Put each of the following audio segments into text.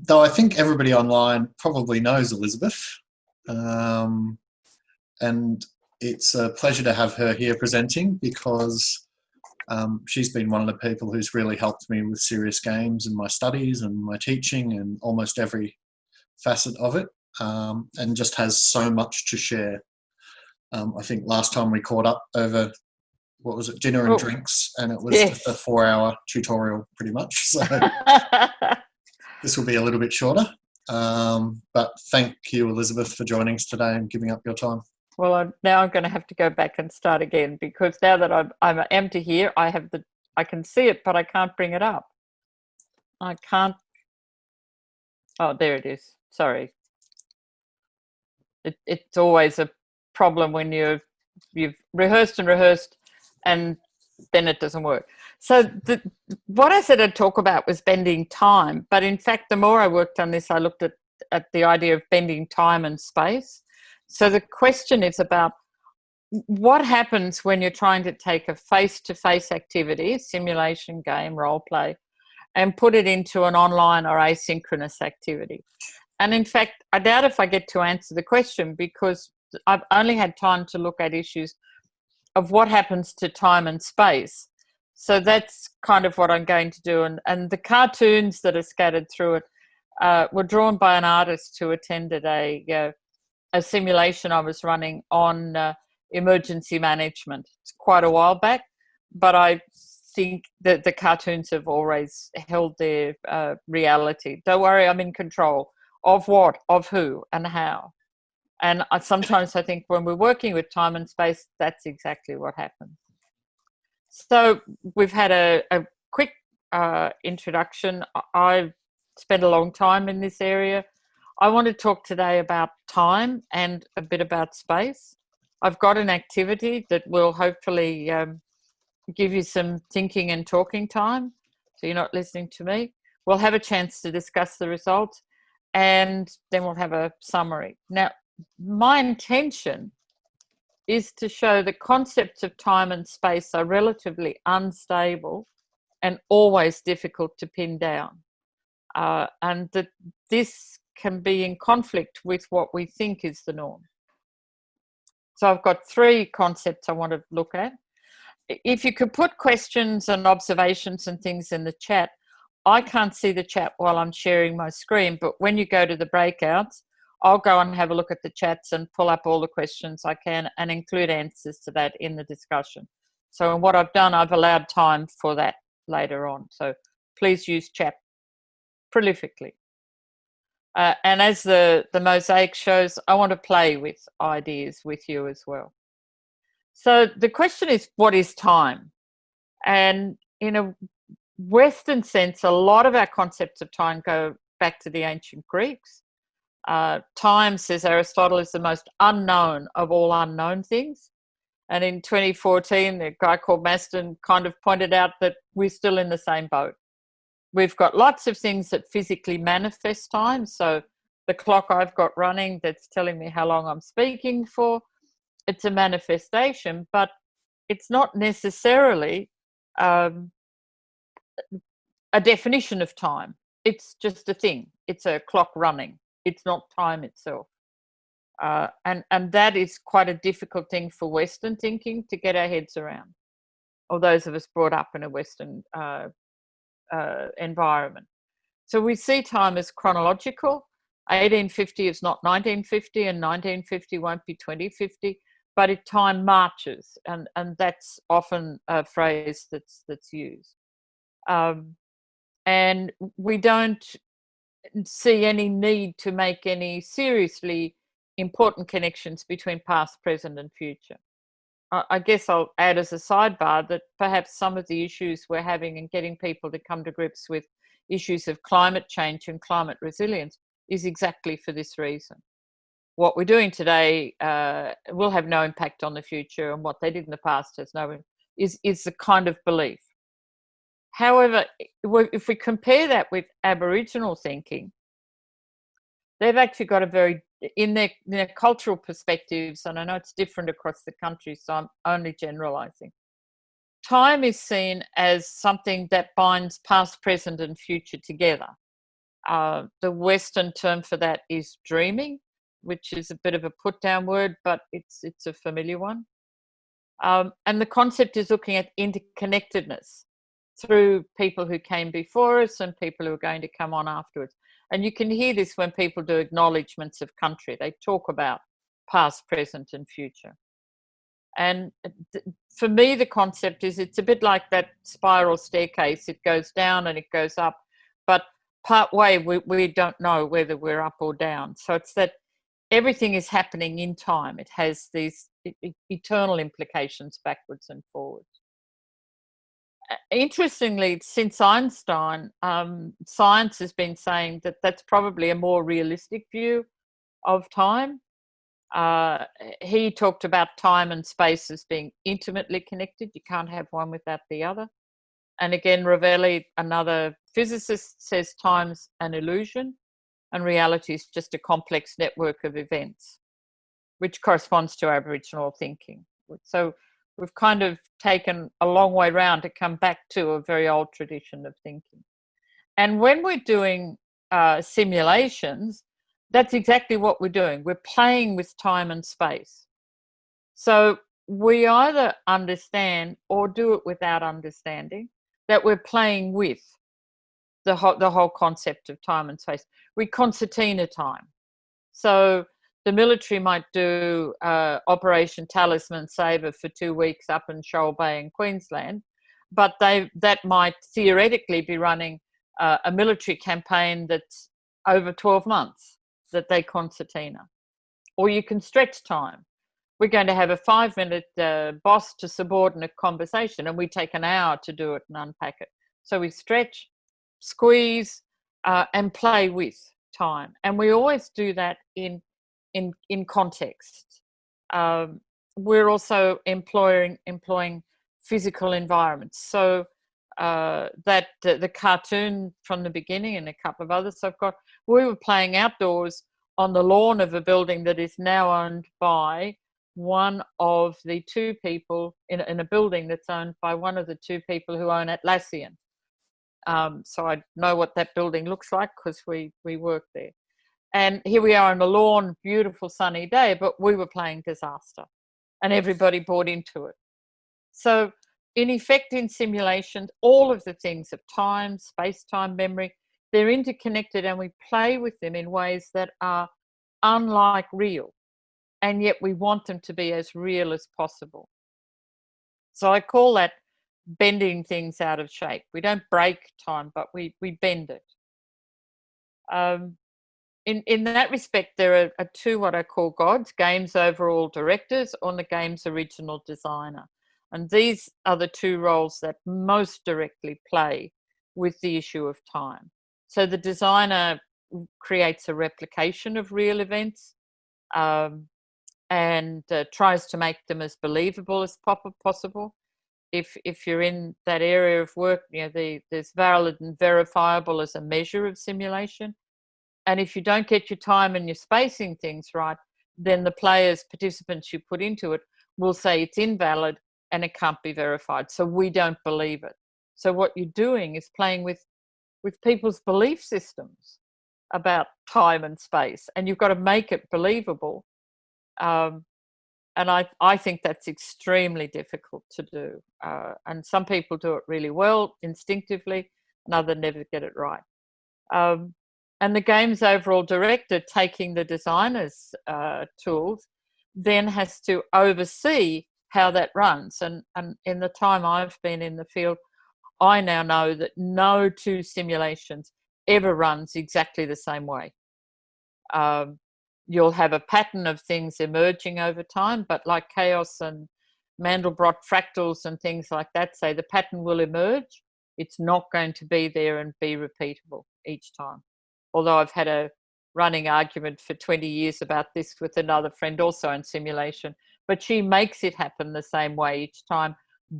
though I think everybody online probably knows Elyssebeth. And it's a pleasure to have her here presenting, because she's been one of the people who's really helped me with serious games and my studies and my teaching and almost every facet of it, and just has so much to share. I think last time we caught up over, what was it, dinner and drinks, and it was just a 4-hour tutorial pretty much. So this will be a little bit shorter. But thank you, Elyssebeth, for joining us today and giving up your time. Well, now I'm going to have to go back and start again, because now that I'm empty here, I can see it, but I can't bring it up. I can't. Oh, there it is. Sorry. It's always a problem when you've rehearsed and then it doesn't work. So what I said I'd talk about was bending time, but in fact, the more I worked on this, I looked at the idea of bending time and space. So the question is about what happens when you're trying to take a face-to-face activity, a simulation game, role play, and put it into an online or asynchronous activity. And in fact, I doubt if I get to answer the question, because I've only had time to look at issues of what happens to time and space. So that's kind of what I'm going to do. And the cartoons that are scattered through it were drawn by an artist who attended a simulation I was running on emergency management. It's quite a while back, but I think that the cartoons have always held their reality. Don't worry, I'm in control of what, of who, and how. And sometimes I think when we're working with time and space, that's exactly what happens. So we've had a quick introduction. I've spent a long time in this area. I want to talk today about time and a bit about space. I've got an activity that will hopefully give you some thinking and talking time, so you're not listening to me. We'll have a chance to discuss the results, and then we'll have a summary. Now, my intention is to show the concepts of time and space are relatively unstable and always difficult to pin down, and that this can be in conflict with what we think is the norm. So I've got 3 concepts I want to look at. If you could put questions and observations and things in the chat. I can't see the chat while I'm sharing my screen, but when you go to the breakouts, I'll go and have a look at the chats and pull up all the questions I can and include answers to that in the discussion. So what I've done, I've allowed time for that later on. So please use chat prolifically. And as the mosaic shows, I want to play with ideas with you as well. So the question is, what is time? And in a Western sense, a lot of our concepts of time go back to the ancient Greeks. Time, says Aristotle, is the most unknown of all unknown things. And in 2014, a guy called Masters kind of pointed out that we're still in the same boat. We've got lots of things that physically manifest time. So the clock I've got running that's telling me how long I'm speaking for, it's a manifestation, but it's not necessarily a definition of time. It's just a thing. It's a clock running. It's not time itself. And that is quite a difficult thing for Western thinking to get our heads around, or those of us brought up in a Western environment. So we see time as chronological. 1850 is not 1950, and 1950 won't be 2050, but time marches, and that's often a phrase that's used. And we don't see any need to make any seriously important connections between past, present, and future. I guess I'll add as a sidebar that perhaps some of the issues we're having in getting people to come to grips with issues of climate change and climate resilience is exactly for this reason. What we're doing today will have no impact on the future, and what they did in the past has no, is the kind of belief. However, if we compare that with Aboriginal thinking, they've actually got a very, in their cultural perspectives, and I know it's different across the country, so I'm only generalising. Time is seen as something that binds past, present and future together. The Western term for that is dreaming, which is a bit of a put down word, but it's a familiar one. And the concept is looking at interconnectedness through people who came before us and people who are going to come on afterwards. And you can hear this when people do acknowledgements of country. They talk about past, present, and future. And for me, the concept is it's a bit like that spiral staircase. It goes down and it goes up, but part way we don't know whether we're up or down. So it's that everything is happening in time. It has these eternal implications backwards and forwards. Interestingly, since Einstein, science has been saying that that's probably a more realistic view of time. He talked about time and space as being intimately connected. You can't have one without the other. And again, Ravelli, another physicist, says time's an illusion and reality is just a complex network of events, which corresponds to Aboriginal thinking. So we've kind of taken a long way round to come back to a very old tradition of thinking. And when we're doing simulations, that's exactly what we're doing. We're playing with time and space. So we either understand or do it without understanding that we're playing with the whole concept of time and space. We concertina time. So the military might do Operation Talisman Sabre for 2 weeks up in Shoal Bay in Queensland, but that might theoretically be running a military campaign that's over 12 months that they concertina. Or you can stretch time. We're going to have a 5-minute boss to subordinate conversation and we take an hour to do it and unpack it. So we stretch, squeeze, and play with time. And we always do that in context. We're also employing physical environments. So that the cartoon from the beginning and a couple of others I've got, we were playing outdoors on the lawn of a building that is now owned by one of the 2 people in a building that's owned by one of the 2 people who own Atlassian. So I know what that building looks like because we work there. And here we are on the lawn, beautiful sunny day, but we were playing disaster and everybody bought into it. So in effect, in simulations, all of the things of time, space-time, memory, they're interconnected and we play with them in ways that are unlike real. And yet we want them to be as real as possible. So I call that bending things out of shape. We don't break time, but we bend it. In that respect, there are 2 what I call gods, game's overall directors or the game's original designer. And these are the 2 roles that most directly play with the issue of time. So the designer creates a replication of real events and tries to make them as believable as possible. If you're in that area of work, there's valid and verifiable as a measure of simulation. And if you don't get your time and your spacing things right, then the players, participants you put into it will say it's invalid and it can't be verified. So we don't believe it. So what you're doing is playing with people's belief systems about time and space, and you've got to make it believable. And I think that's extremely difficult to do. And some people do it really well instinctively, and others never get it right. And the game's overall director, taking the designer's tools, then has to oversee how that runs. And in the time I've been in the field, I now know that no 2 simulations ever runs exactly the same way. You'll have a pattern of things emerging over time, but like chaos and Mandelbrot fractals and things like that say the pattern will emerge. It's not going to be there and be repeatable each time. Although I've had a running argument for 20 years about this with another friend also in simulation, but she makes it happen the same way each time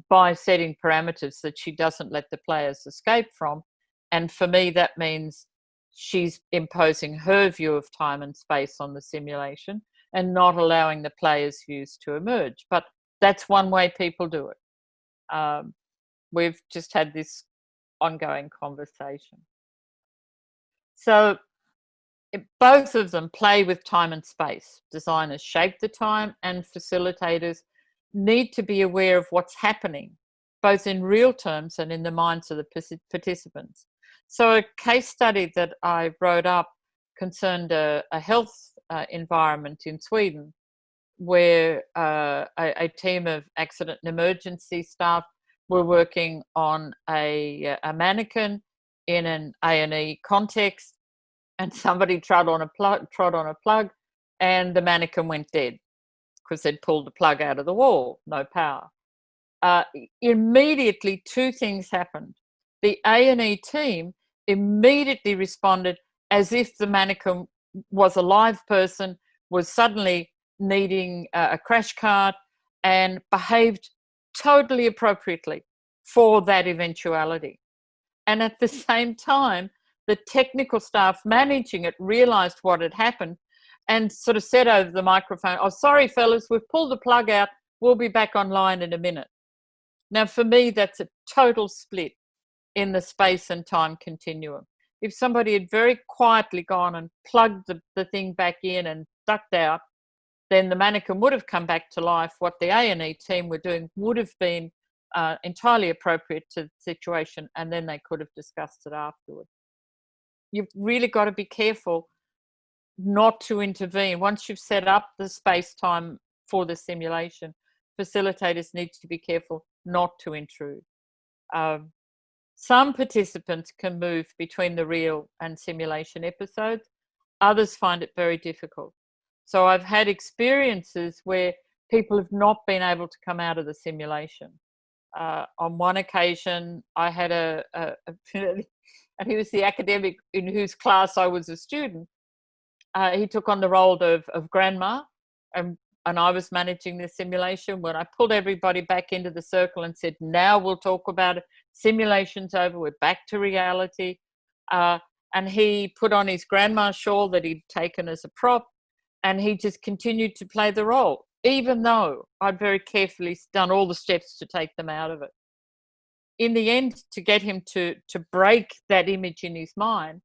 by setting parameters that she doesn't let the players escape from. And for me, that means she's imposing her view of time and space on the simulation and not allowing the players' views to emerge. But that's one way people do it. We've just had this ongoing conversation. So both of them play with time and space. Designers shape the time, and facilitators need to be aware of what's happening, both in real terms and in the minds of the participants. So a case study that I wrote up concerned a health environment in Sweden, where a team of accident and emergency staff were working on a mannequin in an A&E context, and somebody trod on a plug, and the mannequin went dead because they'd pulled the plug out of the wall, no power. Immediately, two things happened. The A&E team immediately responded as if the mannequin was a live person, was suddenly needing a crash cart, and behaved totally appropriately for that eventuality. And at the same time, the technical staff managing it realized what had happened and sort of said over the microphone, "Oh, sorry, fellas, we've pulled the plug out. We'll be back online in a minute." Now, for me, that's a total split in the space and time continuum. If somebody had very quietly gone and plugged the thing back in and ducked out, then the mannequin would have come back to life. What the A&E team were doing would have been entirely appropriate to the situation, and then they could have discussed it afterwards. You've really got to be careful not to intervene. Once you've set up the space-time for the simulation, facilitators need to be careful not to intrude. Some participants can move between the real and simulation episodes. Others find it very difficult. So I've had experiences where people have not been able to come out of the simulation. On one occasion, I had and he was the academic in whose class I was a student. He took on the role of grandma, and I was managing the simulation. When I pulled everybody back into the circle and said, "Now we'll talk about it. Simulation's over. We're back to reality." And he put on his grandma shawl that he'd taken as a prop, and he just continued to play the role, even though I'd very carefully done all the steps to take them out of it. In the end, to get him to break that image in his mind,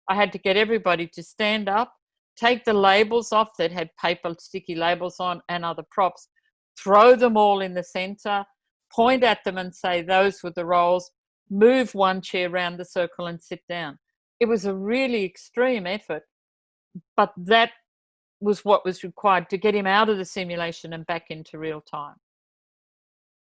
I had to get everybody to stand up, take the labels off that had paper sticky labels on and other props, throw them all in the center, point at them and say, "Those were the roles," move one chair around the circle and sit down. It was a really extreme effort, but that was what was required to get him out of the simulation and back into real time.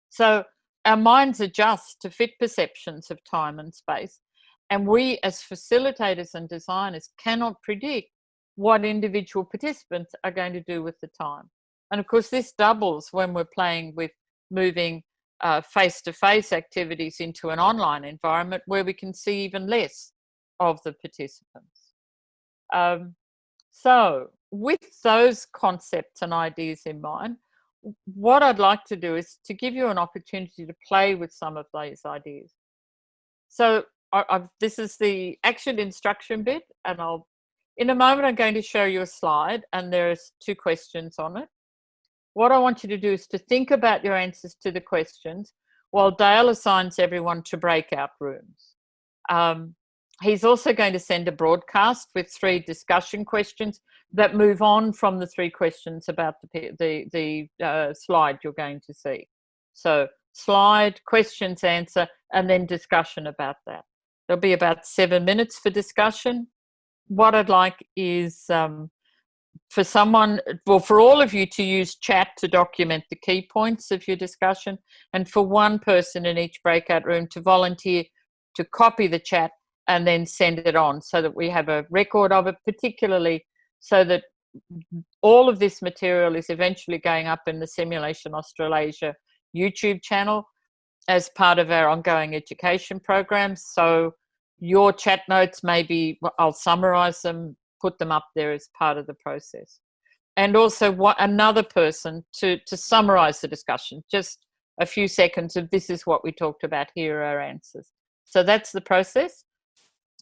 So our minds adjust to fit perceptions of time and space, and we as facilitators and designers cannot predict what individual participants are going to do with the time. And of course, this doubles when we're playing with moving face-to-face activities into an online environment where we can see even less of the participants. So with those concepts and ideas in mind, what I'd like to do is to give you an opportunity to play with some of those ideas. So this is the action instruction bit, and in a moment I'm going to show you a slide, and there's 2 questions on it. What I want you to do is to think about your answers to the questions while Dale assigns everyone to breakout rooms. He's also going to send a broadcast with 3 discussion questions that move on from the 3 questions about the slide you're going to see. So slide, questions, answer, and then discussion about that. There'll be about 7 minutes for discussion. What I'd like is for all of you to use chat to document the key points of your discussion, and for one person in each breakout room to volunteer to copy the chat and then send it on so that we have a record of it, particularly so that all of this material is eventually going up in the Simulation Australasia YouTube channel as part of our ongoing education programs. So your chat notes, maybe I'll summarize them, put them up there as part of the process. And also another person to summarize the discussion, just a few seconds of this is what we talked about, here are our answers. So that's the process.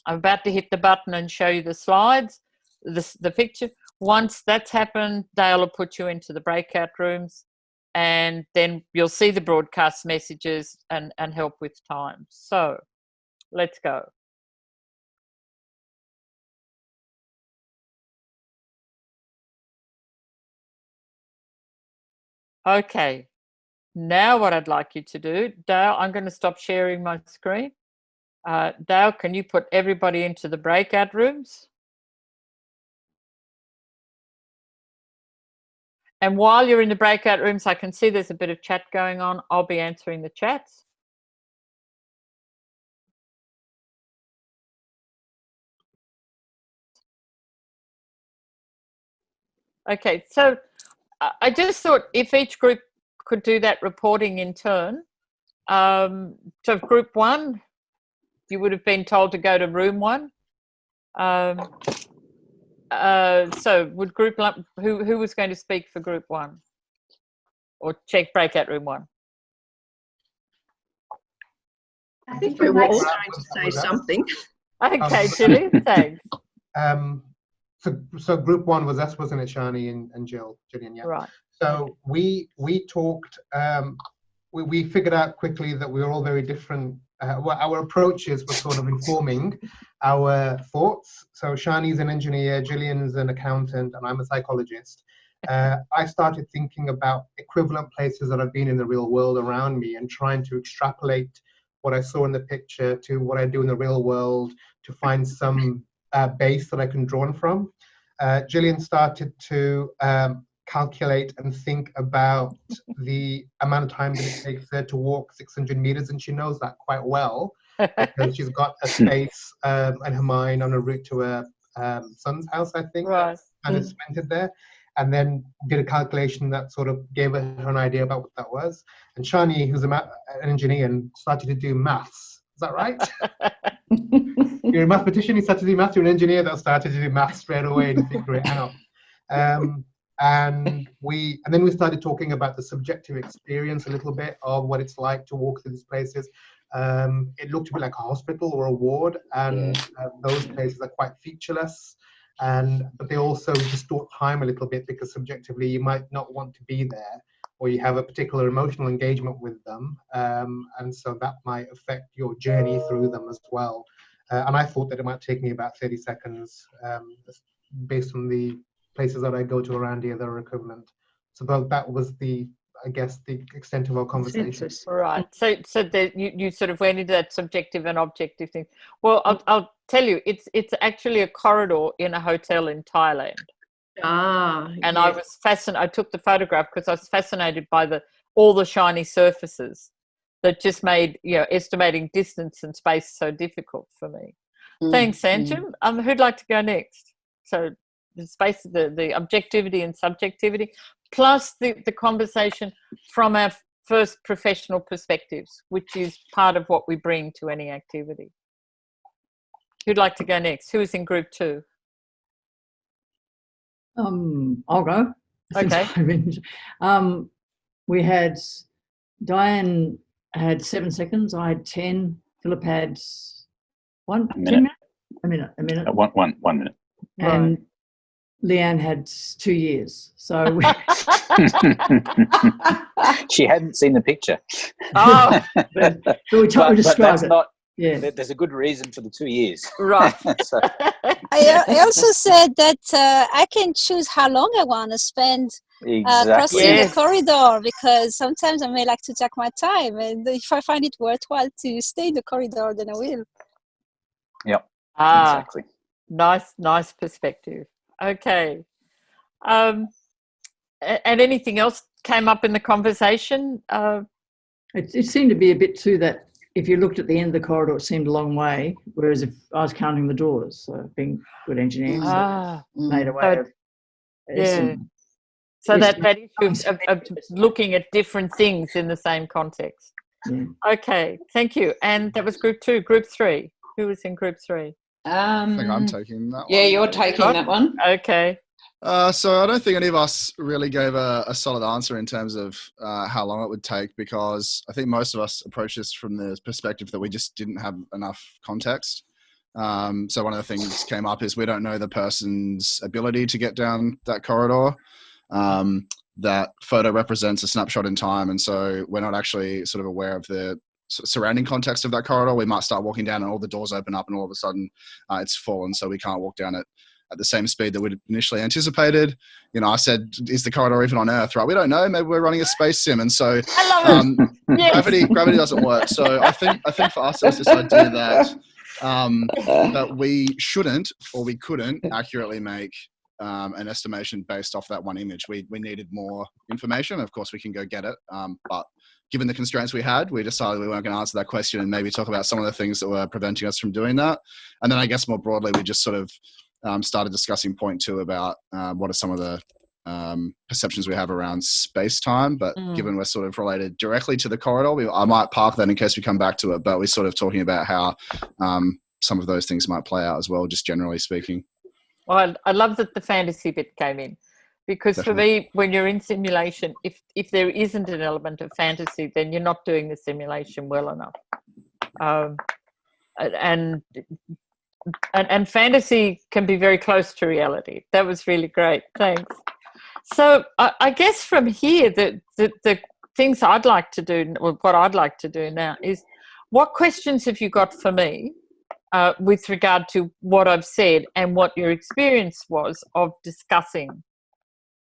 I'm about to hit the button and show you the slides, the picture. Once that's happened, Dale will put you into the breakout rooms, and then you'll see the broadcast messages and help with time. So let's go. Okay. Now what I'd like you to do, Dale, I'm going to stop sharing my screen. Dale, can you put everybody into the breakout rooms? And while you're in the breakout rooms, I can see there's a bit of chat going on. I'll be answering the chats. Okay, so I just thought if each group could do that reporting in turn. So group 1, you would have been told to go to room 1. So would group 1, who was going to speak for group 1? Or check breakout room 1? I think Mike's trying to say something. Okay, Julie, thanks. So group 1 was us, wasn't it, Shani and Gillian? Yeah. Right. So we talked. We figured out quickly that we were all very different. Our approaches were sort of informing our thoughts. So Shani's an engineer, Gillian's an accountant, and I'm a psychologist. I started thinking about equivalent places that I've been in the real world around me and trying to extrapolate what I saw in the picture to what I do in the real world to find some base that I can draw from. Gillian started to calculate and think about the amount of time that it takes her to walk 600 meters, and she knows that quite well because she's got a space in her mind on a route to her son's house, I think, right. and has spent it there, and then did a calculation that sort of gave her an idea about what that was. And Shani, who's an engineer, and started to do maths. Is that right? You're a mathematician, you started to do maths. You're an engineer that started to do maths straight away and figure it out. And then we started talking about the subjective experience a little bit of what it's like to walk through these places. It looked to be like a hospital or a ward, and those places are quite featureless. But they also distort time a little bit because subjectively you might not want to be there, or you have a particular emotional engagement with them, and so that might affect your journey through them as well. And I thought that it might take me about 30 seconds based on the places that I go to around here that are equivalent. So that was I guess, the extent of our conversation. Right. So you sort of went into that subjective and objective thing. Well, I'll tell you, it's actually a corridor in a hotel in Thailand. And yes. I was fascinated. I took the photograph because I was fascinated by all the shiny surfaces that just made estimating distance and space so difficult for me. Thanks, Sanjum. Who'd like to go next? So the space, the objectivity and subjectivity, plus the conversation from our first professional perspectives, which is part of what we bring to any activity. Who'd like to go next? Who is in group 2? I'll go. Okay. We had Diane had 7 seconds. I had 10. Philip had 1 minute. A minute. 1 minute. And Right. Leanne had 2 years. So she hadn't seen the picture. Oh, but we describe it. Yeah. There's a good reason for the 2 years. right. So. I also said that I can choose how long I want to spend crossing the corridor, because sometimes I may like to take my time, and if I find it worthwhile to stay in the corridor, then I will. Yep. Exactly. Nice perspective. Okay. And anything else came up in the conversation? It seemed to be a bit too that if you looked at the end of the corridor, it seemed a long way, whereas if I was counting the doors, so being good engineers, made a way of... So that issue of looking at different things in the same context. Yeah. Okay, thank you. And that was group 2. Group 3. Who was in group 3? I think I'm taking that one. Yeah, you're taking that one. Okay. So I don't think any of us really gave a solid answer in terms of how long it would take, because I think most of us approached this from the perspective that we just didn't have enough context. So one of the things came up is we don't know the person's ability to get down that corridor. That photo represents a snapshot in time, and so we're not actually sort of aware of the surrounding context of that corridor. We might start walking down and all the doors open up and all of a sudden it's full, and so we can't walk down it at the same speed that we'd initially anticipated. You know, I said, is the corridor even on Earth, right? We don't know. Maybe we're running a space sim. And so gravity doesn't work. So I think for us, there was this idea that we shouldn't or we couldn't accurately make an estimation based off that one image. We needed more information. Of course, we can go get it. But given the constraints we had, we decided we weren't going to answer that question and maybe talk about some of the things that were preventing us from doing that. And then I guess more broadly, we just sort of started discussing point 2 about what are some of the perceptions we have around space-time. But given we're sort of related directly to the corridor, I might park that in case we come back to it. But we're sort of talking about how some of those things might play out as well, just generally speaking. Well, I love that the fantasy bit came in. Because Definitely. for me, when you're in simulation, if there isn't an element of fantasy, then you're not doing the simulation well enough. And fantasy can be very close to reality. That was really great. Thanks. So I guess from here, the things I'd like to do, or what I'd like to do now is, what questions have you got for me with regard to what I've said and what your experience was of discussing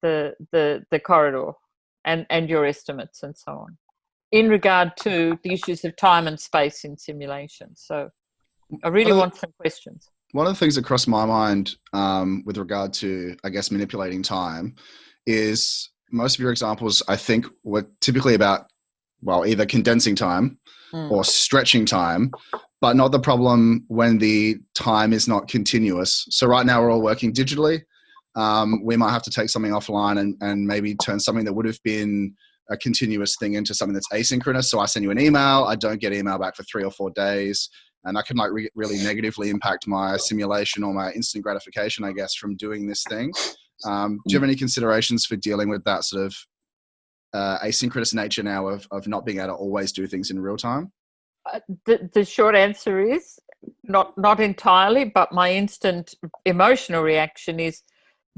the corridor and your estimates and so on in regard to the issues of time and space in simulation. So I really want some questions. One of the things that crossed my mind with regard to, I guess, manipulating time is most of your examples, I think, were typically about, well, either condensing time or stretching time, but not the problem when the time is not continuous. So right now we're all working digitally. We might have to take something offline and maybe turn something that would have been a continuous thing into something that's asynchronous. So I send you an email, I don't get email back for 3 or 4 days, and that can like really negatively impact my simulation or my instant gratification, I guess, from doing this thing. Do you have any considerations for dealing with that sort of asynchronous nature now of not being able to always do things in real time? The short answer is not entirely, but my instant emotional reaction is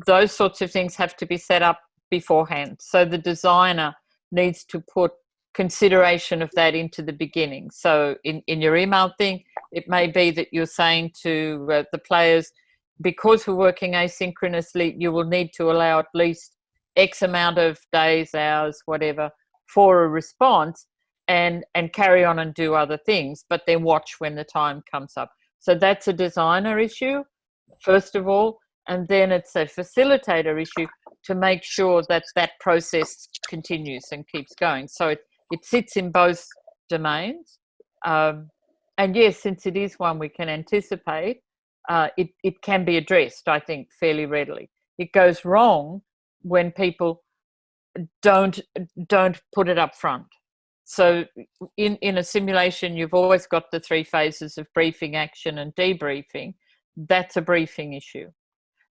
those sorts of things have to be set up beforehand. So the designer needs to put consideration of that into the beginning. So in your email thing, it may be that you're saying to the players, because we're working asynchronously, you will need to allow at least X amount of days, hours, whatever, for a response and carry on and do other things, but then watch when the time comes up. So that's a designer issue, first of all. And then it's a facilitator issue to make sure that that process continues and keeps going. So it sits in both domains. And yes, since it is one we can anticipate, it can be addressed, I think, fairly readily. It goes wrong when people don't put it up front. So in a simulation, you've always got the 3 phases of briefing, action, and debriefing. That's a briefing issue.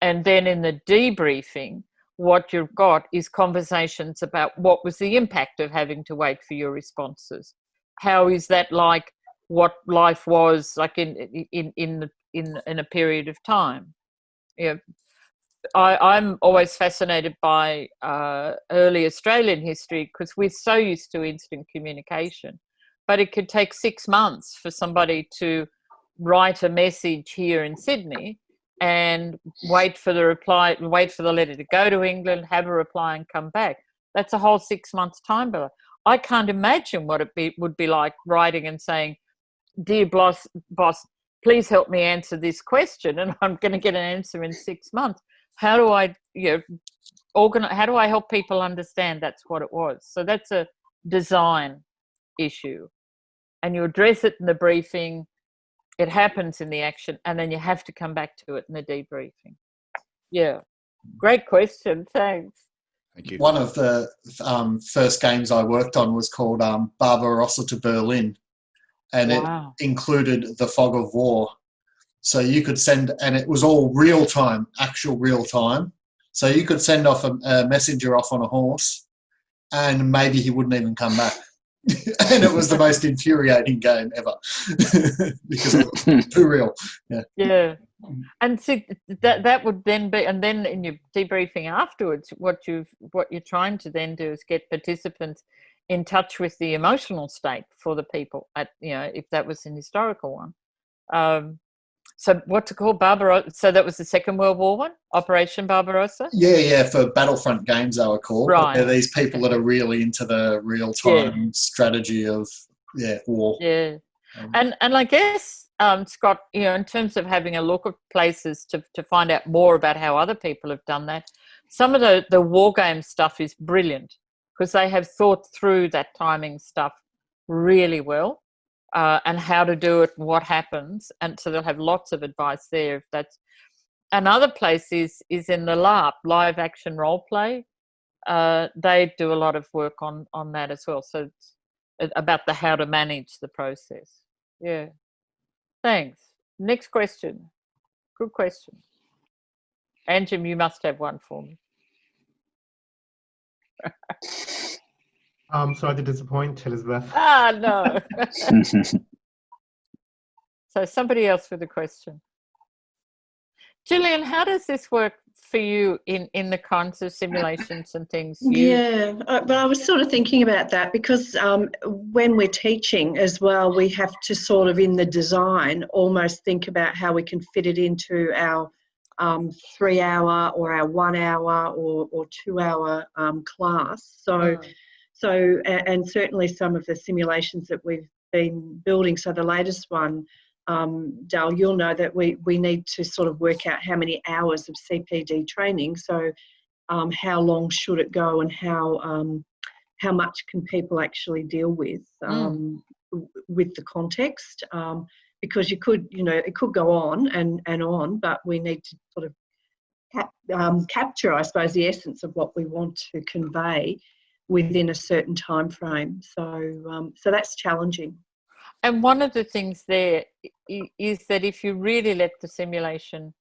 And then in the debriefing, what you've got is conversations about what was the impact of having to wait for your responses. How is that like what life was like in a period of time? You know, I'm always fascinated by early Australian history because we're so used to instant communication, but it could take 6 months for somebody to write a message here in Sydney and wait for the reply, wait for the letter to go to England, have a reply and come back. That's a whole 6 months time delay. I can't imagine what it would be like writing and saying, dear boss, please help me answer this question, and I'm going to get an answer in 6 months. How do I, how do I help people understand that's what it was? So that's a design issue. And you address it in the briefing, it happens in the action, and then you have to come back to it in the debriefing. Yeah, great question, thanks. Thank you. One of the first games I worked on was called Barbarossa to Berlin, and Wow. It included the fog of war. So you could send, and it was all real time, actual real time. So you could send off a messenger off on a horse, and maybe he wouldn't even come back. And it was the most infuriating game ever because it was too real. Yeah. And see, that would then be, and then in your debriefing afterwards, what you're trying to then do is get participants in touch with the emotional state for the people at, if that was an historical one. So what's it called, Barbarossa? So that was the Second World War one, Operation Barbarossa? Yeah, for Battlefront games they were called. Right. But they're these people that are really into the real-time strategy of war. Yeah. And I guess, Scott, you know, in terms of having a look at places to find out more about how other people have done that, some of the war game stuff is brilliant because they have thought through that timing stuff really well. And how to do it and what happens, and so they'll have lots of advice there. If that's another place is in the LARP, live action role play. They do a lot of work on that as well. So it's about the how to manage the process. Yeah, thanks. Next question. Good question. Anjum, you must have one for me. Sorry to disappoint, Elyssebeth. No. So somebody else with a question. Gillian, how does this work for you in the kinds of simulations and things? But I was sort of thinking about that because when we're teaching as well, we have to sort of in the design almost think about how we can fit it into our 3 hour or our 1 hour or 2 hour class. So and certainly some of the simulations that we've been building. So the latest one, Dal, you'll know that we need to sort of work out how many hours of CPD training. So how long should it go and how much can people actually deal with the context? Because you could, you know, it could go on and on, but we need to sort of capture, I suppose, the essence of what we want to convey within a certain time frame. So that's challenging. And one of the things there is that if you really let the simulation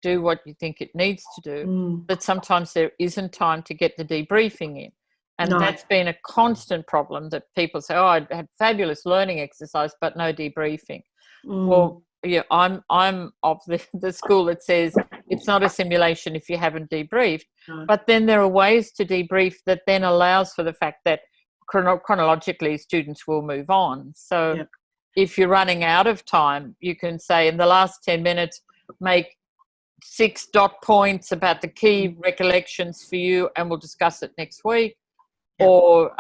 do what you think it needs to do, that sometimes there isn't time to get the debriefing in. And that's been a constant problem that people say, oh, I had fabulous learning exercise, but no debriefing. Well, yeah, I'm of the school that says it's not a simulation if you haven't debriefed. But then there are ways to debrief that then allows for the fact that chronologically students will move on. So if you're running out of time, you can say in the last 10 minutes, make 6 dot points about the key recollections for you and we'll discuss it next week. Or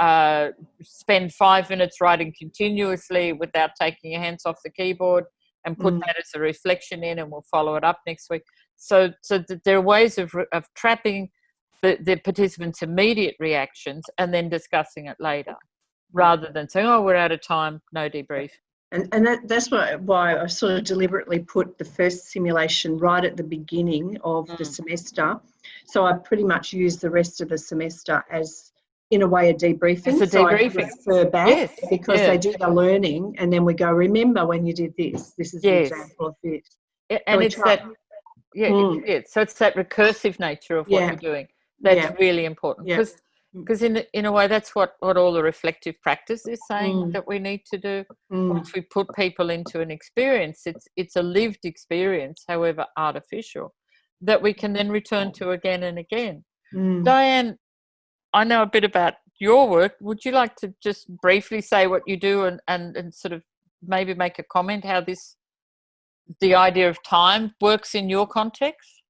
spend 5 minutes writing continuously without taking your hands off the keyboard and put that as a reflection in and we'll follow it up next week. So there are ways of trapping the participants' immediate reactions and then discussing it later rather than saying, oh, we're out of time, no debrief. And that's why I sort of deliberately put the first simulation right at the beginning of the semester. So I pretty much use the rest of the semester as, in a way, a debriefing. It's a debriefing. So I refer back because they do the learning and then we go, remember when you did this. This is an example of this. And it's that, so it's that recursive nature of what you're doing. That's really important. Because in a way, that's what all the reflective practice is saying that we need to do. Once we put people into an experience, it's a lived experience, however artificial, that we can then return to again and again. Diane, I know a bit about your work. Would you like to just briefly say what you do and sort of maybe make a comment how the idea of time works in your context?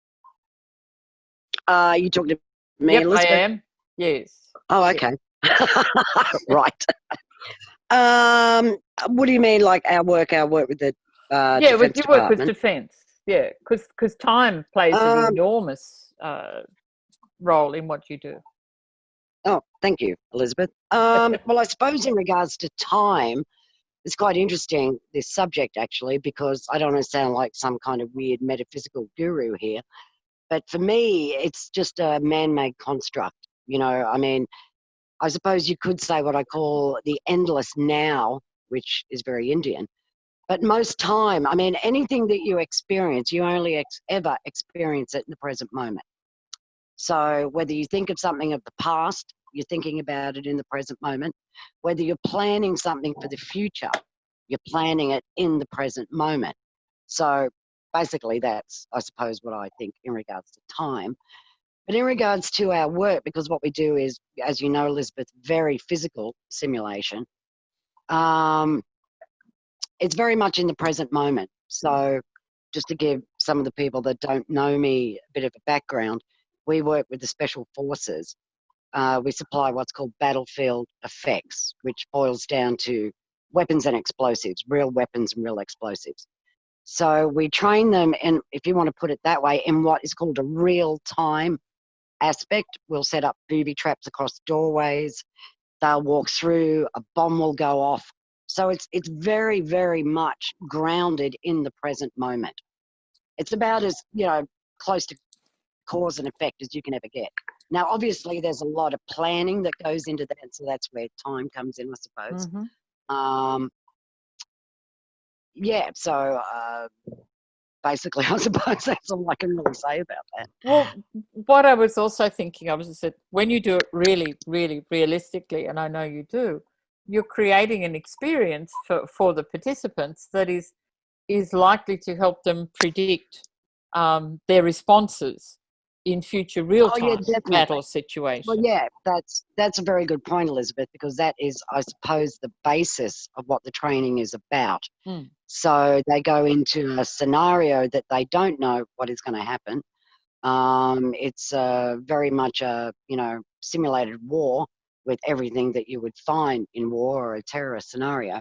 You talking to me, Elyssebeth? I am. Yes. Oh, okay. Right. What do you mean, like our work with the with your work with defence? Yeah, because time plays an enormous role in what you do. Oh, thank you, Elyssebeth. Well, I suppose in regards to time, it's quite interesting, this subject, actually, because I don't want to sound like some kind of weird metaphysical guru here, but for me, it's just a man-made construct. You know, I mean, I suppose you could say what I call the endless now, which is very Indian. But most time, I mean, anything that you experience, you only ever experience it in the present moment. So whether you think of something of the past, you're thinking about it in the present moment. Whether you're planning something for the future, you're planning it in the present moment. So basically that's, I suppose, what I think in regards to time. But in regards to our work, because what we do is, as you know, Elyssebeth, very physical simulation, it's very much in the present moment. So just to give some of the people that don't know me a bit of a background, we work with the Special Forces. We supply what's called battlefield effects, which boils down to weapons and explosives, real weapons and real explosives. So we train them, and if you want to put it that way, in what is called a real-time aspect. We'll set up booby traps across doorways. They'll walk through, a bomb will go off. So it's very, very much grounded in the present moment. It's about as, close to cause and effect as you can ever get. Now, obviously, there's a lot of planning that goes into that, so that's where time comes in, I suppose. Mm-hmm. So basically, I suppose that's all I can really say about that. Well, what I was also thinking of is that when you do it really, really realistically, and I know you do, you're creating an experience for the participants that is likely to help them predict their responses in future real-time battle situations. Well, yeah, that's a very good point, Elyssebeth, because that is, I suppose, the basis of what the training is about. So they go into a scenario that they don't know what is going to happen. It's very much a, simulated war with everything that you would find in war or a terrorist scenario.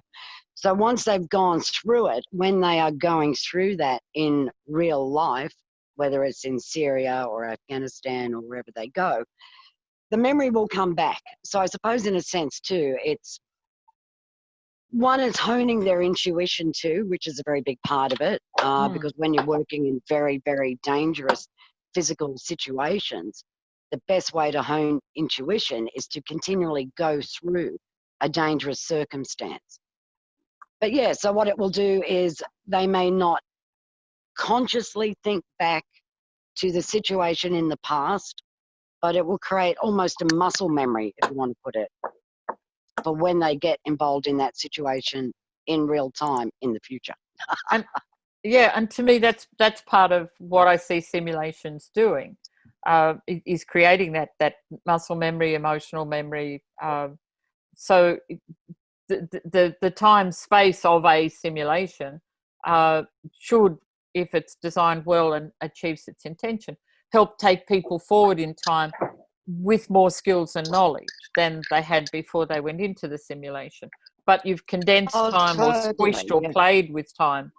So once they've gone through it, when they are going through that in real life, whether it's in Syria or Afghanistan or wherever they go, the memory will come back. So I suppose in a sense too, it's honing their intuition too, which is a very big part of it, because when you're working in very, very dangerous physical situations, the best way to hone intuition is to continually go through a dangerous circumstance. But yeah, so what it will do is they may not consciously think back to the situation in the past, but it will create almost a muscle memory, if you want to put it, for when they get involved in that situation in real time in the future. And to me, that's part of what I see simulations doing, is creating that muscle memory, emotional memory. So the time space of a simulation should, if it's designed well and achieves its intention, help take people forward in time with more skills and knowledge than they had before they went into the simulation. But you've condensed time or squished or played with time.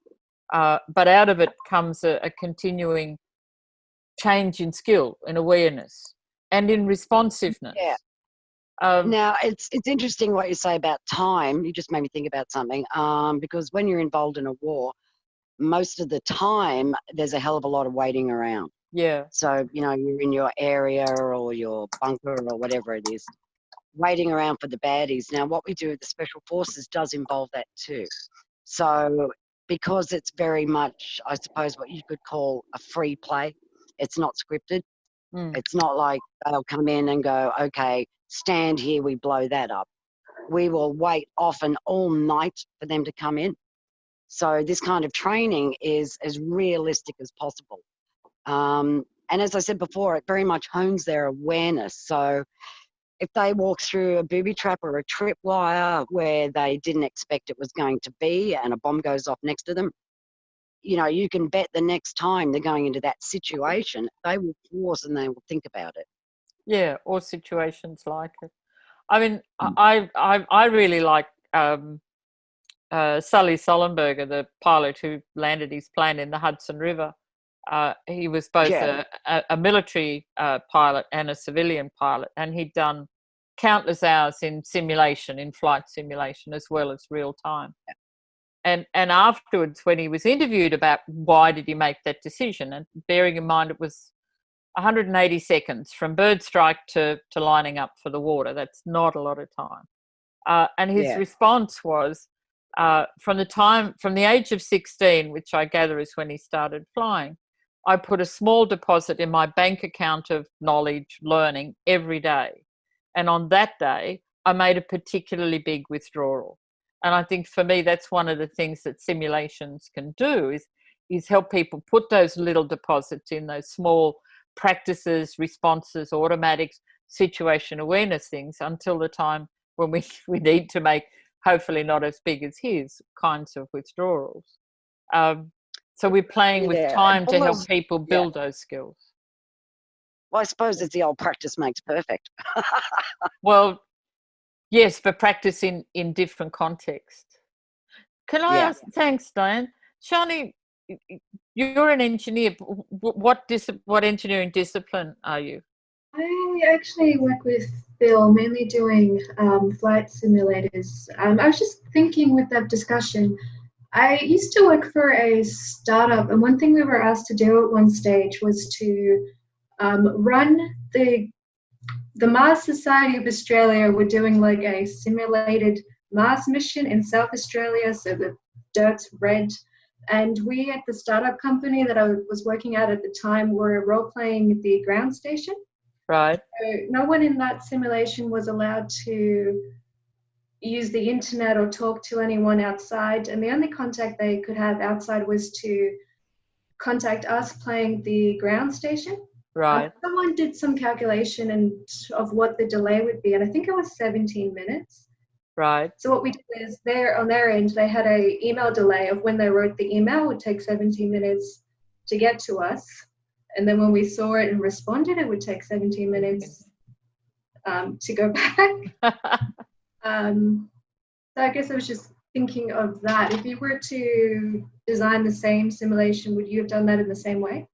But out of it comes a continuing change in skill and awareness and in responsiveness. Yeah. Now, it's interesting what you say about time. You just made me think about something, because when you're involved in a war, most of the time there's a hell of a lot of waiting around. Yeah. So, you're in your area or your bunker or whatever it is, waiting around for the baddies. Now, what we do with the Special Forces does involve that too. So, because it's very much, I suppose, what you could call a free play, it's not scripted. It's not like they'll come in and go, okay, stand here, we blow that up. We will wait often all night for them to come in. So this kind of training is as realistic as possible. And as I said before, it very much hones their awareness. So if they walk through a booby trap or a tripwire where they didn't expect it was going to be and a bomb goes off next to them, you can bet the next time they're going into that situation, they will pause and they will think about it. Yeah, or situations like it. I mean, I really like Sully Sullenberger, the pilot who landed his plane in the Hudson River. He was both a military pilot and a civilian pilot, and he'd done countless hours in simulation, in flight simulation, as well as real time. And afterwards, when he was interviewed about why did he make that decision, and bearing in mind it was 180 seconds from bird strike to lining up for the water, that's not a lot of time. And his response was, from the age of 16, which I gather is when he started flying, I put a small deposit in my bank account of knowledge, learning every day. And on that day, I made a particularly big withdrawal. And I think for me, that's one of the things that simulations can do is help people put those little deposits in, those small practices, responses, automatics, situation awareness things until the time when we need to make, hopefully not as big as his, kinds of withdrawals. So we're playing with Yeah, time to help almost- people build those skills. Well, I suppose it's the old practice makes perfect. Well, yes, but practice in different contexts. Can I ask? Thanks, Diane. Shani, you're an engineer. What engineering discipline are you? I actually work with Bill, mainly doing flight simulators. I was just thinking with that discussion, I used to work for a startup, and one thing we were asked to do at one stage was to run the Mars Society of Australia. Were doing like a simulated Mars mission in South Australia, so the dirt's red. And we at the startup company that I was working at the time were role-playing the ground station. Right. So no one in that simulation was allowed to use the internet or talk to anyone outside, and the only contact they could have outside was to contact us playing the ground station. Right. Someone did some calculation of what the delay would be, and I think it was 17 minutes. Right. So what we did is on their end, they had a email delay of when they wrote the email would take 17 minutes to get to us. And then when we saw it and responded, it would take 17 minutes to go back. So I guess I was just thinking of that. If you were to design the same simulation, would you have done that in the same way?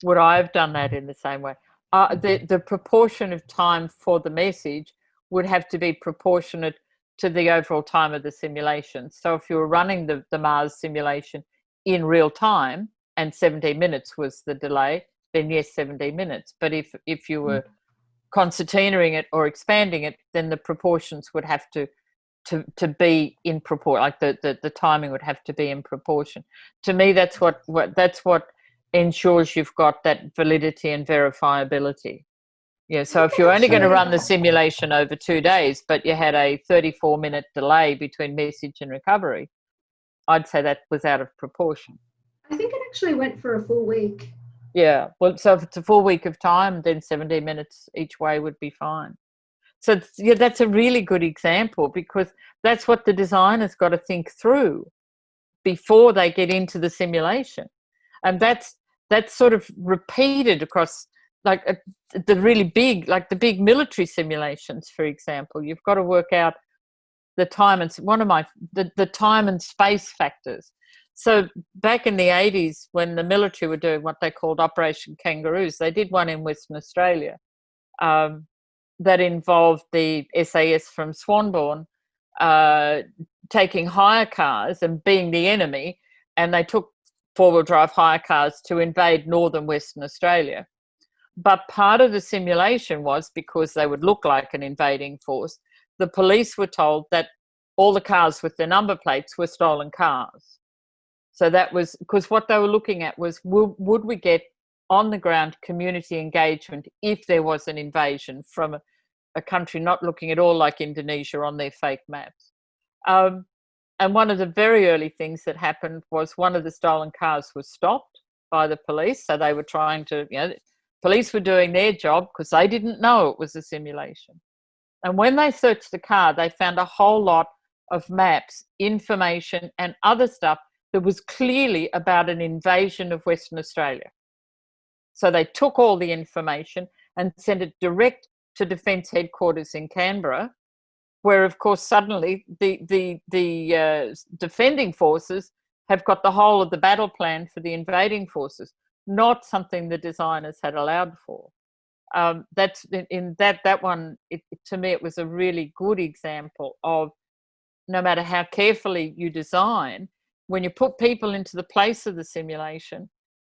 Would I have done that in the same way? The proportion of time for the message would have to be proportionate to the overall time of the simulation. So if you were running the Mars simulation in real time and 17 minutes was the delay, then yes, 17 minutes. But if you were concertinaing it or expanding it, then the proportions would have to be in proportion, like the timing would have to be in proportion. To me, that's what ensures you've got that validity and verifiability. Yeah, so if you're only going to run the simulation over 2 days, but you had a 34-minute delay between message and recovery, I'd say that was out of proportion. I think it actually went for a full week. Yeah, well, so if it's a full week of time, then 17 minutes each way would be fine. So yeah, that's a really good example, because that's what the designer's got to think through before they get into the simulation. And that's sort of repeated across like the really big, like the big military simulations, for example. You've got to work out the time and the time and space factors. So back in the 80s, when the military were doing what they called Operation Kangaroos, they did one in Western Australia that involved the SAS from Swanbourne taking hire cars and being the enemy, and they took four-wheel drive hire cars to invade northern Western Australia. But part of the simulation was, because they would look like an invading force, the police were told that all the cars with their number plates were stolen cars. So that was because what they were looking at was, would we get on the ground community engagement if there was an invasion from a country not looking at all like Indonesia on their fake maps. And one of the very early things that happened was one of the stolen cars was stopped by the police. So they were trying to, police were doing their job because they didn't know it was a simulation. And when they searched the car, they found a whole lot of maps, information, and other stuff that was clearly about an invasion of Western Australia. So they took all the information and sent it direct to Defence Headquarters in Canberra, where, of course, suddenly the defending forces have got the whole of the battle plan for the invading forces, not something the designers had allowed for. That's in that one. To me, it was a really good example of, no matter how carefully you design, when you put people into the place of the simulation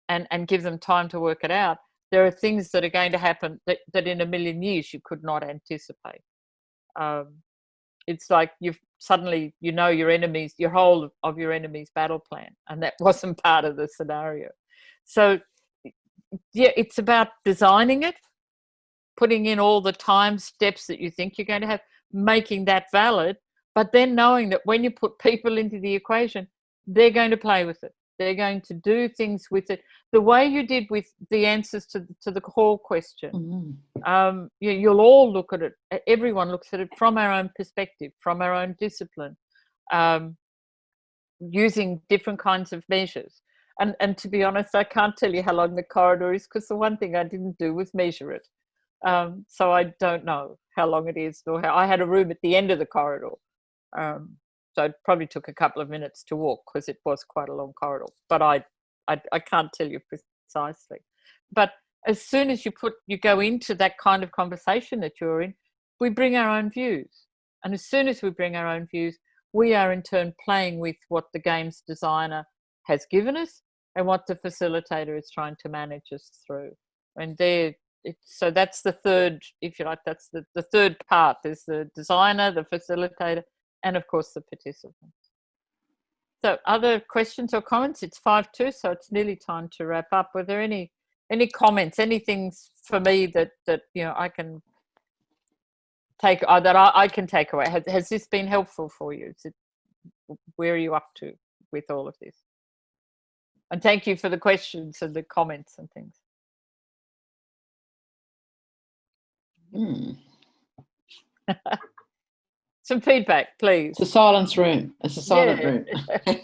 and give them time to work it out, there are things that are going to happen that in a million years you could not anticipate. It's like you've suddenly, your enemies, your whole of your enemy's battle plan, and that wasn't part of the scenario. So yeah, it's about designing it, putting in all the time steps that you think you're going to have, making that valid, but then knowing that when you put people into the equation, they're going to play with it. They're going to do things with it the way you did with the answers to the core question. Mm-hmm. You'll all look at it. Everyone looks at it from our own perspective, from our own discipline, using different kinds of measures. And to be honest, I can't tell you how long the corridor is, because the one thing I didn't do was measure it. So I don't know how long it is, or how. I had a room at the end of the corridor. So it probably took a couple of minutes to walk, because it was quite a long corridor. But I can't tell you precisely. But as soon as you go into that kind of conversation that you're in, we bring our own views. And as soon as we bring our own views, we are in turn playing with what the game's designer has given us and what the facilitator is trying to manage us through. And so that's the third, if you like, that's the third part. There's the designer, the facilitator, and of course the participants. So other questions or comments? It's 5:02, so it's nearly time to wrap up. Were there any comments, anything for me that I can take, that I can take away? Has this been helpful for you? Where are you up to with all of this? And thank you for the questions and the comments and things. Some feedback, please. It's a silence room. It's a silent room. I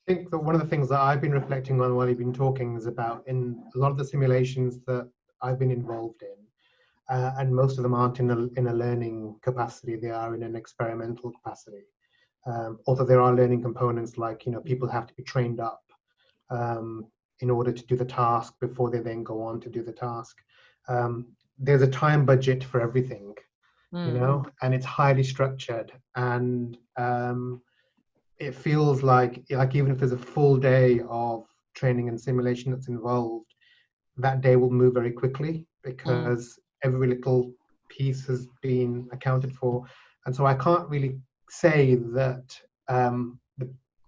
think that one of the things that I've been reflecting on while you've been talking is about, in a lot of the simulations that I've been involved in, and most of them aren't in a learning capacity, they are in an experimental capacity. Although there are learning components, like, people have to be trained up in order to do the task before they then go on to do the task. There's a time budget for everything, and it's highly structured, and it feels like even if there's a full day of training and simulation that's involved, that day will move very quickly, because every little piece has been accounted for. And so I can't really say that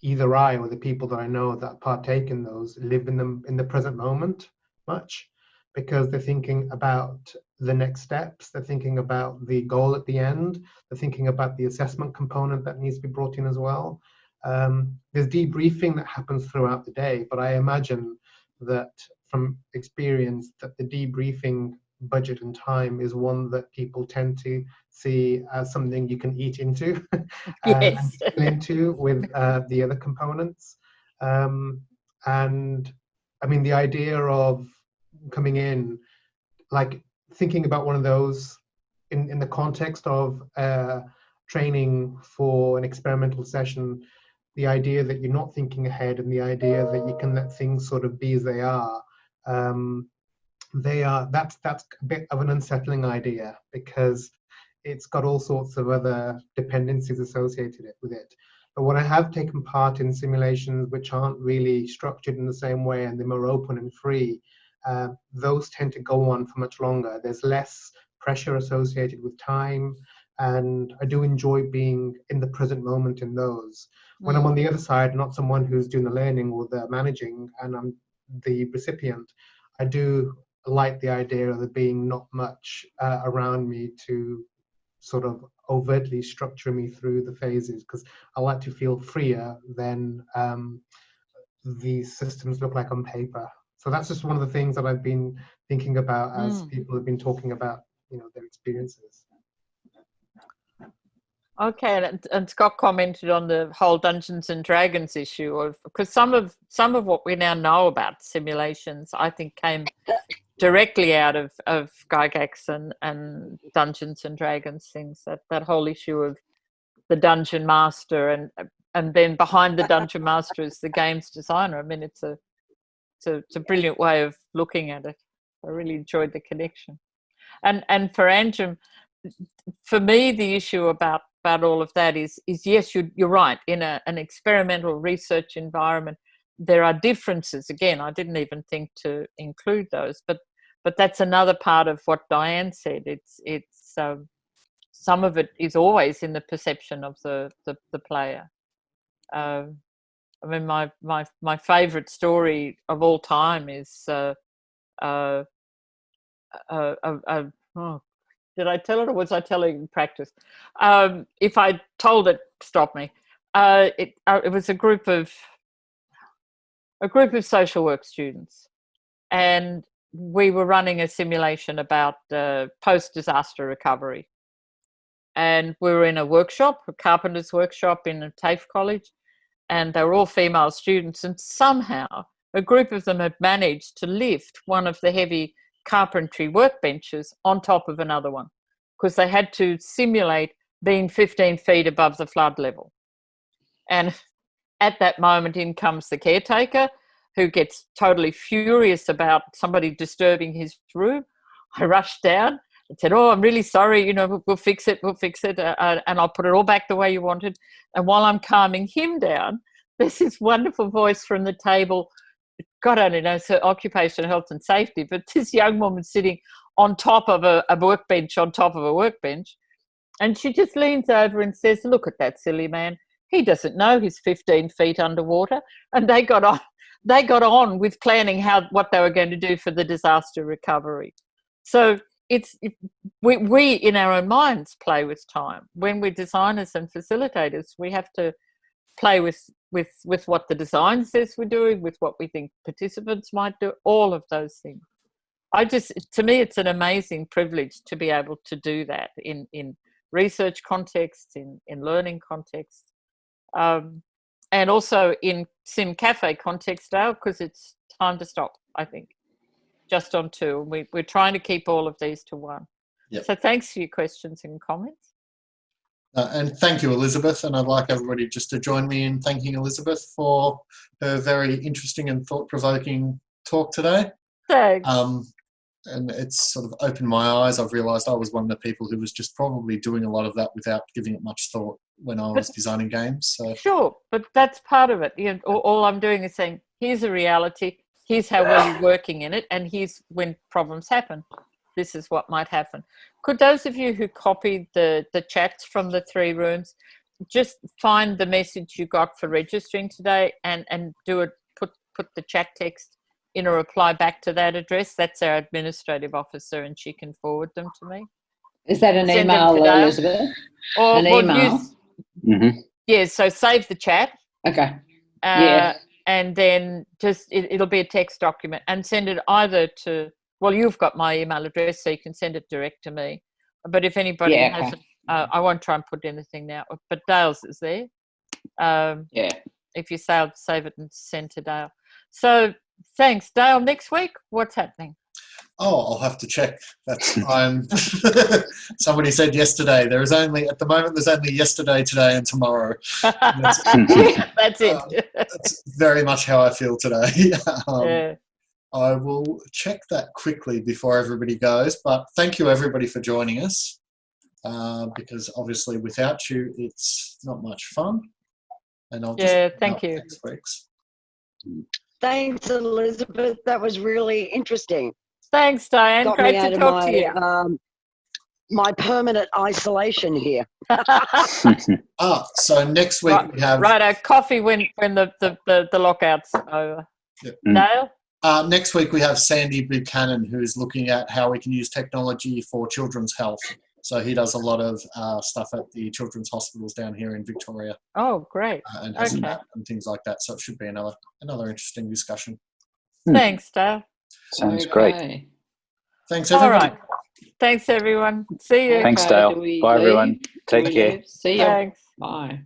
either I or the people that I know that partake in those live in the present moment much, because they're thinking about the next steps, they're thinking about the goal at the end, they're thinking about the assessment component that needs to be brought in as well. There's debriefing that happens throughout the day, but I imagine that from experience that the debriefing budget and time is one that people tend to see as something you can eat into and spill into with the other components. And I mean, the idea of coming in, like thinking about one of those in the context of training for an experimental session, the idea that you're not thinking ahead and the idea that you can let things sort of be as they are, that's a bit of an unsettling idea, because it's got all sorts of other dependencies associated with it. But when I have taken part in simulations which aren't really structured in the same way and they're more open and free, those tend to go on for much longer. There's less pressure associated with time, and I do enjoy being in the present moment in those. When I'm on the other side, not someone who's doing the learning or the managing, and I'm the recipient, I do like the idea of there being not much around me to sort of overtly structure me through the phases, because I like to feel freer than these systems look like on paper. So that's just one of the things that I've been thinking about as people have been talking about, their experiences. Okay, and Scott commented on the whole Dungeons and Dragons issue, of because some of what we now know about simulations, I think, came directly out of Gygax and Dungeons and Dragons things. That whole issue of the dungeon master, and then behind the dungeon master is the game's designer. I mean, it's a brilliant way of looking at it. I really enjoyed the connection. And for Anjum, for me, the issue about all of that is yes, you're right. In an experimental research environment, there are differences. Again, I didn't even think to include those, but that's another part of what Diane said. It's some of it is always in the perception of the player. I mean, my favourite story of all time is did I tell it, or was I telling in practice? If I told it, stop me. It was a group of social work students, and we were running a simulation about post-disaster recovery. And we were in a workshop, a carpenter's workshop in a TAFE college, and they were all female students, and somehow a group of them had managed to lift one of the heavy carpentry workbenches on top of another one, because they had to simulate being 15 feet above the flood level. And at that moment in comes the caretaker, who gets totally furious about somebody disturbing his room. I rushed down and said, "Oh, I'm really sorry, we'll fix it, and I'll put it all back the way you wanted." And while I'm calming him down, there's this wonderful voice from the table. God only knows her occupational health and safety, but this young woman sitting on top of a workbench on top of a workbench, and she just leans over and says, "Look at that silly man. He doesn't know he's 15 feet underwater." And they got on with planning what they were going to do for the disaster recovery. So we in our own minds play with time. When we're designers and facilitators, we have to play with what the design says we're doing, with what we think participants might do, all of those things. To me, it's an amazing privilege to be able to do that in research contexts, in learning contexts, and also in Sim Cafe context, Dale, because it's time to stop, I think, just on two. We're trying to keep all of these to one. Yep. So thanks for your questions and comments. And thank you, Elyssebeth. And I'd like everybody just to join me in thanking Elyssebeth for her very interesting and thought-provoking talk today. Thanks. And it's sort of opened my eyes. I've realised I was one of the people who was just probably doing a lot of that without giving it much thought when I was designing games. So. Sure, but that's part of it. All I'm doing is saying, here's a reality, here's how well you're working in it, and here's when problems happen. This is what might happen. Could those of you who copied the chats from the 3 rooms just find the message you got for registering today and do it, put the chat text in a reply back to that address? That's our administrative officer, and she can forward them to me. Is that an email, Elyssebeth? Or an email? Yeah, so save the chat. Okay. Yeah. And then just, it'll be a text document, and send it either to, well, you've got my email address, so you can send it direct to me. But if anybody hasn't, I won't try and put anything now, but Dale's is there. If you save it and send to Dale. So thanks, Dale. Next week, what's happening? Oh, I'll have to check. Somebody said yesterday, at the moment, there's only yesterday, today, and tomorrow. That's it. That's very much how I feel today. I will check that quickly before everybody goes, but thank you everybody for joining us, because obviously without you, it's not much fun. And I'll just thank you. Next week's. Thanks, Elyssebeth. That was really interesting. Thanks, Diane. Great to talk to you. My permanent isolation here. So next week we have a coffee when the lockout's over. Yep. Dale? Next week we have Sandy Buchanan, who is looking at how we can use technology for children's health. So he does a lot of stuff at the children's hospitals down here in Victoria. Oh, great. And has and things like that. So it should be another interesting discussion. Thanks, Dale. Sounds great. Thanks, everyone. All right. Thanks, everyone. See you. Thanks, Dale. Bye, everyone. Take care. See you. Thanks. Bye.